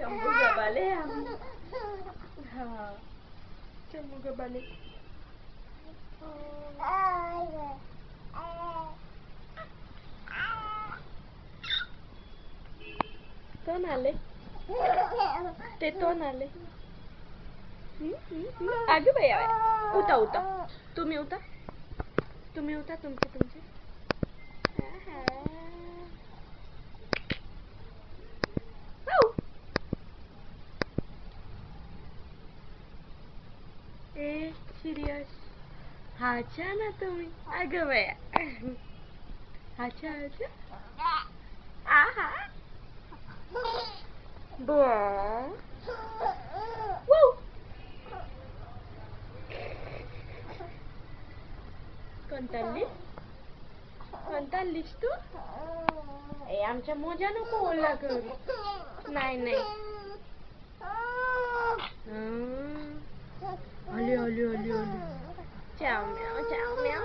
चंबू गबाले हम. हाँ चंबू गबाले. कोण आले? ते कोण आले? अगं बाया उठा उठा. तुम्ही उठा. तुम्ही उठा तुमचे. ए सिरियस. हाचा ना तुम्ही. अगं बाया. हाचा. आहा. कोणता आणलीस तू? ए आमच्या मोजा नको ओला करू. नाही. आली. चाव म्याव.